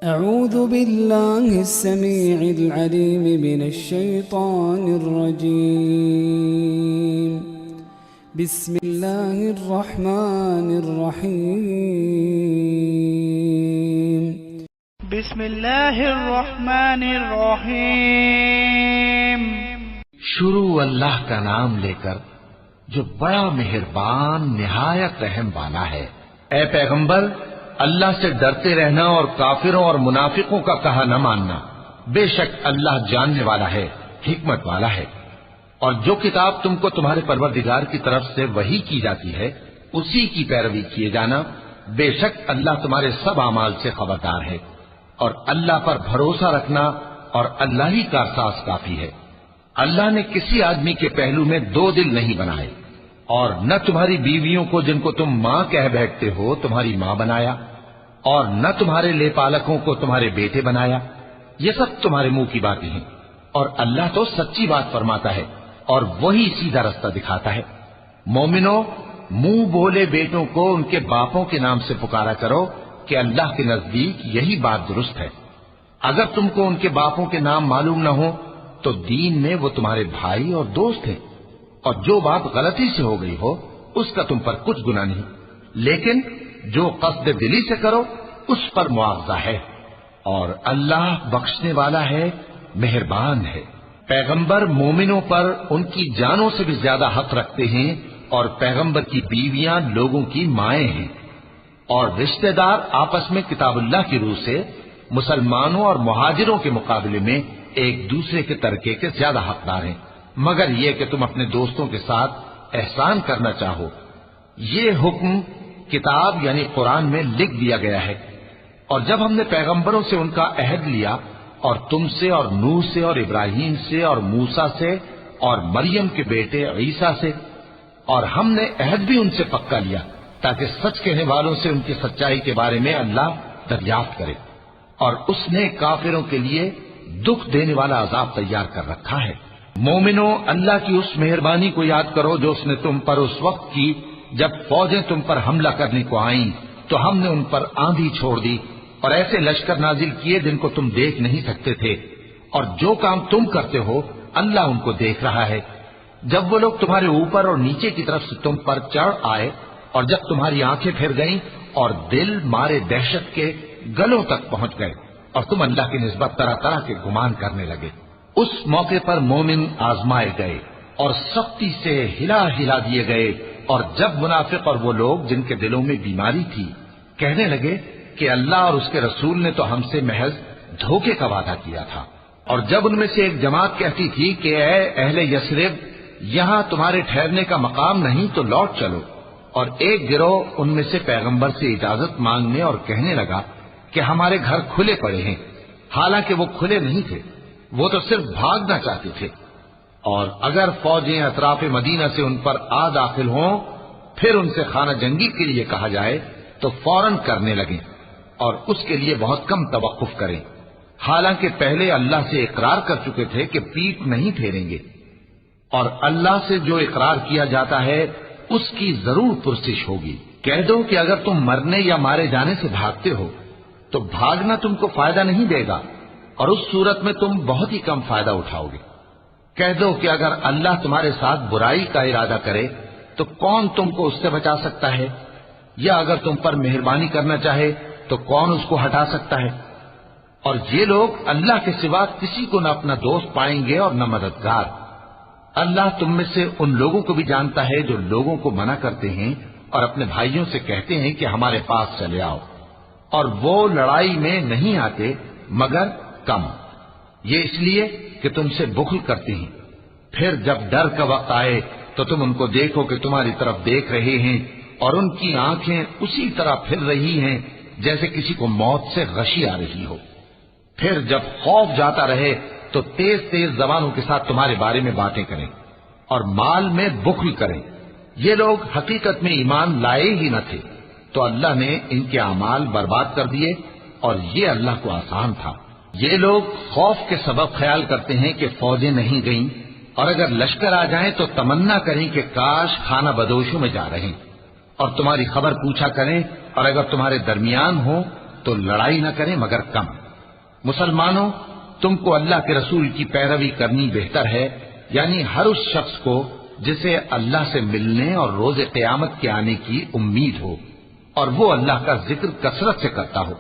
أعوذ بالله السميع العليم من الشيطان الرجيم. بسم الله الرحمن الرحيم. بسم الله الرحمن الرحیم. شروع اللہ کا نام لے کر جو بڑا مہربان نہایت رحم والا ہے۔ اے پیغمبر، اللہ سے ڈرتے رہنا اور کافروں اور منافقوں کا کہا نہ ماننا۔ بے شک اللہ جاننے والا ہے، حکمت والا ہے۔ اور جو کتاب تم کو تمہارے پروردگار کی طرف سے وحی کی جاتی ہے اسی کی پیروی کیے جانا۔ بے شک اللہ تمہارے سب اعمال سے خبردار ہے۔ اور اللہ پر بھروسہ رکھنا اور اللہ ہی کا احساس کافی ہے۔ اللہ نے کسی آدمی کے پہلو میں دو دل نہیں بنائے، اور نہ تمہاری بیویوں کو جن کو تم ماں کہہ بیٹھتے ہو تمہاری ماں بنایا، اور نہ تمہارے لے پالکوں کو تمہارے بیٹے بنایا۔ یہ سب تمہارے منہ کی باتیں ہیں، اور اللہ تو سچی بات فرماتا ہے اور وہی سیدھا رستہ دکھاتا ہے۔ مومنو، منہ بولے بیٹوں کو ان کے باپوں کے نام سے پکارا کرو کہ اللہ کے نزدیک یہی بات درست ہے۔ اگر تم کو ان کے باپوں کے نام معلوم نہ ہو تو دین میں وہ تمہارے بھائی اور دوست ہیں، اور جو بات غلطی سے ہو گئی ہو اس کا تم پر کچھ گناہ نہیں، لیکن جو قصد دلی سے کرو اس پر معاوضہ ہے، اور اللہ بخشنے والا ہے، مہربان ہے۔ پیغمبر مومنوں پر ان کی جانوں سے بھی زیادہ حق رکھتے ہیں، اور پیغمبر کی بیویاں لوگوں کی مائیں ہیں، اور رشتہ دار آپس میں کتاب اللہ کی روح سے مسلمانوں اور مہاجروں کے مقابلے میں ایک دوسرے کے ترکے کے زیادہ حقدار ہیں، مگر یہ کہ تم اپنے دوستوں کے ساتھ احسان کرنا چاہو۔ یہ حکم کتاب یعنی قرآن میں لکھ دیا گیا ہے۔ اور جب ہم نے پیغمبروں سے ان کا عہد لیا، اور تم سے اور نوح سے اور ابراہیم سے اور موسیٰ سے اور مریم کے بیٹے عیسیٰ سے، اور ہم نے عہد بھی ان سے پکا لیا تاکہ سچ کہنے والوں سے ان کی سچائی کے بارے میں اللہ دریافت کرے، اور اس نے کافروں کے لیے دکھ دینے والا عذاب تیار کر رکھا ہے۔ مومنو، اللہ کی اس مہربانی کو یاد کرو جو اس نے تم پر اس وقت کی جب فوجیں تم پر حملہ کرنے کو آئیں تو ہم نے ان پر آندھی چھوڑ دی اور ایسے لشکر نازل کیے جن کو تم دیکھ نہیں سکتے تھے، اور جو کام تم کرتے ہو اللہ ان کو دیکھ رہا ہے۔ جب وہ لوگ تمہارے اوپر اور نیچے کی طرف سے تم پر چڑھ آئے، اور جب تمہاری آنکھیں پھر گئیں اور دل مارے دہشت کے گلوں تک پہنچ گئے، اور تم اللہ کی نسبت طرح طرح کے گمان کرنے لگے، اس موقع پر مومن آزمائے گئے اور سختی سے ہلا ہلا دیے گئے۔ اور جب منافق اور وہ لوگ جن کے دلوں میں بیماری تھی کہنے لگے کہ اللہ اور اس کے رسول نے تو ہم سے محض دھوکے کا وعدہ کیا تھا، اور جب ان میں سے ایک جماعت کہتی تھی کہ اے اہل یثرب، یہاں تمہارے ٹھہرنے کا مقام نہیں تو لوٹ چلو، اور ایک گروہ ان میں سے پیغمبر سے اجازت مانگنے اور کہنے لگا کہ ہمارے گھر کھلے پڑے ہیں، حالانکہ وہ کھلے نہیں تھے، وہ تو صرف بھاگنا چاہتے تھے۔ اور اگر فوجیں اطراف مدینہ سے ان پر آ داخل ہوں پھر ان سے خانہ جنگی کے لیے کہا جائے تو فوراً کرنے لگیں، اور اس کے لیے بہت کم توقف کریں، حالانکہ پہلے اللہ سے اقرار کر چکے تھے کہ پیٹ نہیں پھیریں گے۔ اور اللہ سے جو اقرار کیا جاتا ہے اس کی ضرور پرسش ہوگی۔ کہہ دو کہ اگر تم مرنے یا مارے جانے سے بھاگتے ہو تو بھاگنا تم کو فائدہ نہیں دے گا، اور اس صورت میں تم بہت ہی کم فائدہ اٹھاؤ گے۔ کہہ دو کہ اگر اللہ تمہارے ساتھ برائی کا ارادہ کرے تو کون تم کو اس سے بچا سکتا ہے، یا اگر تم پر مہربانی کرنا چاہے تو کون اس کو ہٹا سکتا ہے۔ اور یہ لوگ اللہ کے سوا کسی کو نہ اپنا دوست پائیں گے اور نہ مددگار۔ اللہ تم میں سے ان لوگوں کو بھی جانتا ہے جو لوگوں کو منع کرتے ہیں اور اپنے بھائیوں سے کہتے ہیں کہ ہمارے پاس چلے آؤ، اور وہ لڑائی میں نہیں آتے مگر کم، یہ اس لیے کہ تم سے بخل کرتے ہیں۔ پھر جب ڈر کا وقت آئے تو تم ان کو دیکھو کہ تمہاری طرف دیکھ رہے ہیں، اور ان کی آنکھیں اسی طرح پھر رہی ہیں جیسے کسی کو موت سے غشی آ رہی ہو۔ پھر جب خوف جاتا رہے تو تیز تیز زبانوں کے ساتھ تمہارے بارے میں باتیں کریں اور مال میں بخل کریں۔ یہ لوگ حقیقت میں ایمان لائے ہی نہ تھے، تو اللہ نے ان کے اعمال برباد کر دیے، اور یہ اللہ کو آسان تھا۔ یہ لوگ خوف کے سبب خیال کرتے ہیں کہ فوجیں نہیں گئیں، اور اگر لشکر آ جائیں تو تمنا کریں کہ کاش خانہ بدوشوں میں جا رہے ہیں، اور تمہاری خبر پوچھا کریں، اور اگر تمہارے درمیان ہو تو لڑائی نہ کریں مگر کم۔ مسلمانوں، تم کو اللہ کے رسول کی پیروی کرنی بہتر ہے، یعنی ہر اس شخص کو جسے اللہ سے ملنے اور روز قیامت کے آنے کی امید ہو اور وہ اللہ کا ذکر کثرت سے کرتا ہو۔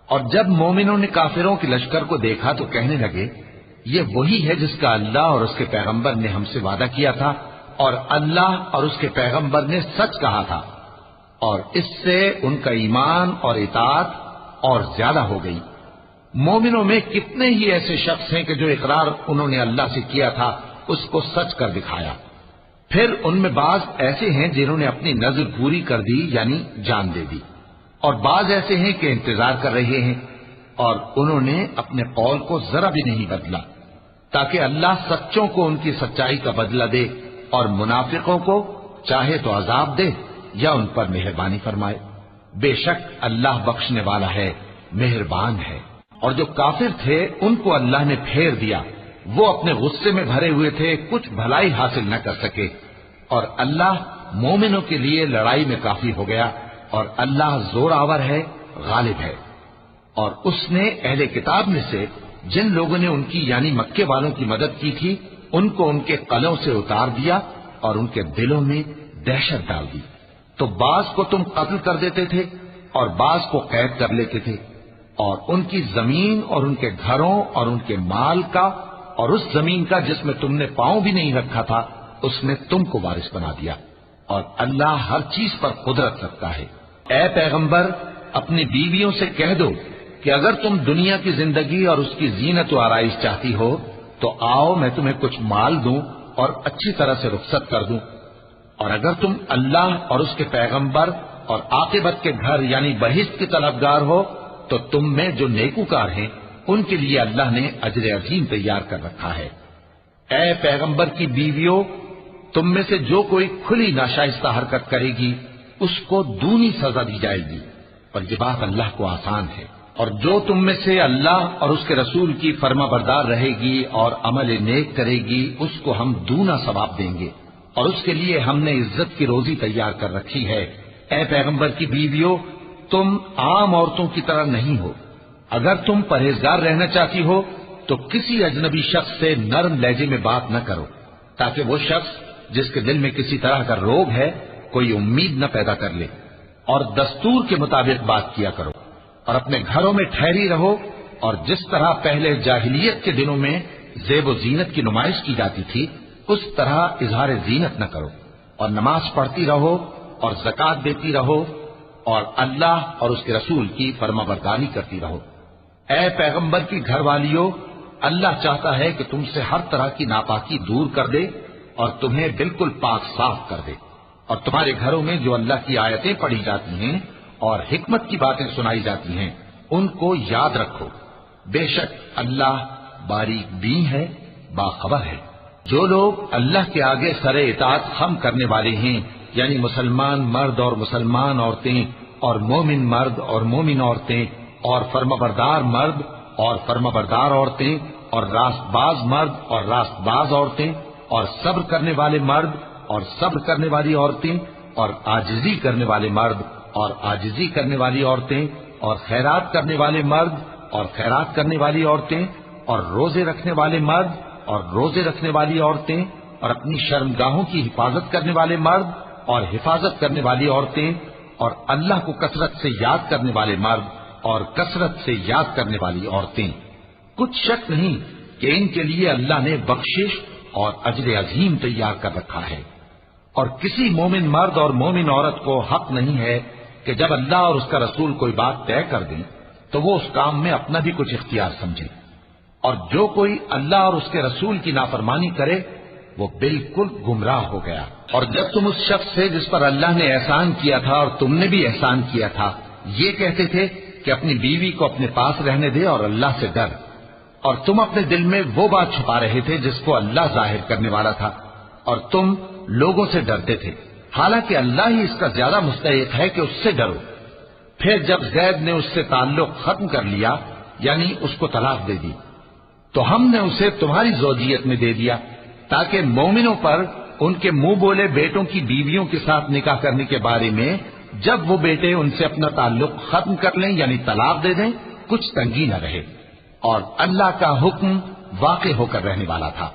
اور جب مومنوں نے کافروں کے لشکر کو دیکھا تو کہنے لگے، یہ وہی ہے جس کا اللہ اور اس کے پیغمبر نے ہم سے وعدہ کیا تھا، اور اللہ اور اس کے پیغمبر نے سچ کہا تھا، اور اس سے ان کا ایمان اور اطاعت اور زیادہ ہو گئی۔ مومنوں میں کتنے ہی ایسے شخص ہیں کہ جو اقرار انہوں نے اللہ سے کیا تھا اس کو سچ کر دکھایا۔ پھر ان میں بعض ایسے ہیں جنہوں نے اپنی نظر پوری کر دی، یعنی جان دے دی، اور بعض ایسے ہیں کہ انتظار کر رہے ہیں، اور انہوں نے اپنے قول کو ذرا بھی نہیں بدلا، تاکہ اللہ سچوں کو ان کی سچائی کا بدلہ دے اور منافقوں کو چاہے تو عذاب دے یا ان پر مہربانی فرمائے۔ بے شک اللہ بخشنے والا ہے، مہربان ہے۔ اور جو کافر تھے ان کو اللہ نے پھیر دیا، وہ اپنے غصے میں بھرے ہوئے تھے، کچھ بھلائی حاصل نہ کر سکے، اور اللہ مومنوں کے لیے لڑائی میں کافی ہو گیا، اور اللہ زور آور ہے، غالب ہے۔ اور اس نے اہل کتاب میں سے جن لوگوں نے ان کی یعنی مکے والوں کی مدد کی تھی ان کو ان کے قلعوں سے اتار دیا اور ان کے دلوں میں دہشت ڈال دی، تو بعض کو تم قتل کر دیتے تھے اور بعض کو قید کر لیتے تھے، اور ان کی زمین اور ان کے گھروں اور ان کے مال کا اور اس زمین کا جس میں تم نے پاؤں بھی نہیں رکھا تھا اس نے تم کو وارث بنا دیا، اور اللہ ہر چیز پر قدرت رکھتا ہے۔ اے پیغمبر، اپنی بیویوں سے کہہ دو کہ اگر تم دنیا کی زندگی اور اس کی زینت و آرائش چاہتی ہو تو آؤ میں تمہیں کچھ مال دوں اور اچھی طرح سے رخصت کر دوں، اور اگر تم اللہ اور اس کے پیغمبر اور عاقبت کے گھر یعنی بہشت کی طلبگار ہو تو تم میں جو نیکوکار ہیں ان کے لیے اللہ نے اجر عظیم تیار کر رکھا ہے۔ اے پیغمبر کی بیویوں، تم میں سے جو کوئی کھلی ناشائستہ حرکت کرے گی اس کو دونی سزا دی جائے گی، اور یہ بات اللہ کو آسان ہے۔ اور جو تم میں سے اللہ اور اس کے رسول کی فرما بردار رہے گی اور عمل نیک کرے گی اس کو ہم دونا ثواب دیں گے، اور اس کے لیے ہم نے عزت کی روزی تیار کر رکھی ہے۔ اے پیغمبر کی بیویوں، تم عام عورتوں کی طرح نہیں ہو، اگر تم پرہیزگار رہنا چاہتی ہو تو کسی اجنبی شخص سے نرم لہجے میں بات نہ کرو، تاکہ وہ شخص جس کے دل میں کسی طرح کا روگ ہے کوئی امید نہ پیدا کر لے، اور دستور کے مطابق بات کیا کرو، اور اپنے گھروں میں ٹھہری رہو، اور جس طرح پہلے جاہلیت کے دنوں میں زیب و زینت کی نمائش کی جاتی تھی اس طرح اظہار زینت نہ کرو، اور نماز پڑھتی رہو اور زکوٰۃ دیتی رہو، اور اللہ اور اس کے رسول کی فرما برداری کرتی رہو۔ اے پیغمبر کی گھر والیوں، اللہ چاہتا ہے کہ تم سے ہر طرح کی ناپاکی دور کر دے اور تمہیں بالکل پاک صاف کر دے، اور تمہارے گھروں میں جو اللہ کی آیتیں پڑھی جاتی ہیں اور حکمت کی باتیں سنائی جاتی ہیں ان کو یاد رکھو، بے شک اللہ باریک بین ہے، باخبر ہے۔ جو لوگ اللہ کے آگے سر اطاعت خم کرنے والے ہیں یعنی مسلمان مرد اور مسلمان عورتیں اور مومن مرد اور مومن عورتیں اور فرما بردار مرد اور فرما بردار عورتیں اور راست باز مرد اور راست باز عورتیں اور صبر کرنے والے مرد اور صبر کرنے والی عورتیں اور عاجزی کرنے والے مرد اور عاجزی کرنے والی عورتیں اور خیرات کرنے والے مرد اور خیرات کرنے والی عورتیں اور روزے رکھنے والے مرد اور روزے رکھنے والی عورتیں اور اپنی شرمگاہوں کی حفاظت کرنے والے مرد اور حفاظت کرنے والی عورتیں اور اللہ کو کثرت سے یاد کرنے والے مرد اور کثرت سے یاد کرنے والی عورتیں۔ کچھ شک نہیں کہ ان کے لیے اللہ نے بخشش اور اجر عظیم تیار کر رکھا ہے، اور کسی مومن مرد اور مومن عورت کو حق نہیں ہے کہ جب اللہ اور اس کا رسول کوئی بات طے کر دیں تو وہ اس کام میں اپنا بھی کچھ اختیار سمجھے، اور جو کوئی اللہ اور اس کے رسول کی نافرمانی کرے وہ بالکل گمراہ ہو گیا۔ اور جب تم اس شخص سے جس پر اللہ نے احسان کیا تھا اور تم نے بھی احسان کیا تھا یہ کہتے تھے کہ اپنی بیوی کو اپنے پاس رہنے دے اور اللہ سے ڈر، اور تم اپنے دل میں وہ بات چھپا رہے تھے جس کو اللہ ظاہر کرنے والا تھا، اور تم لوگوں سے ڈرتے تھے، حالانکہ اللہ ہی اس کا زیادہ مستحق ہے کہ اس سے ڈرو۔ پھر جب زید نے اس سے تعلق ختم کر لیا یعنی اس کو طلاق دے دی تو ہم نے اسے تمہاری زوجیت میں دے دیا تاکہ مومنوں پر ان کے منہ بولے بیٹوں کی بیویوں کے ساتھ نکاح کرنے کے بارے میں جب وہ بیٹے ان سے اپنا تعلق ختم کر لیں یعنی طلاق دے دیں کچھ تنگی نہ رہے، اور اللہ کا حکم واقع ہو کر رہنے والا تھا۔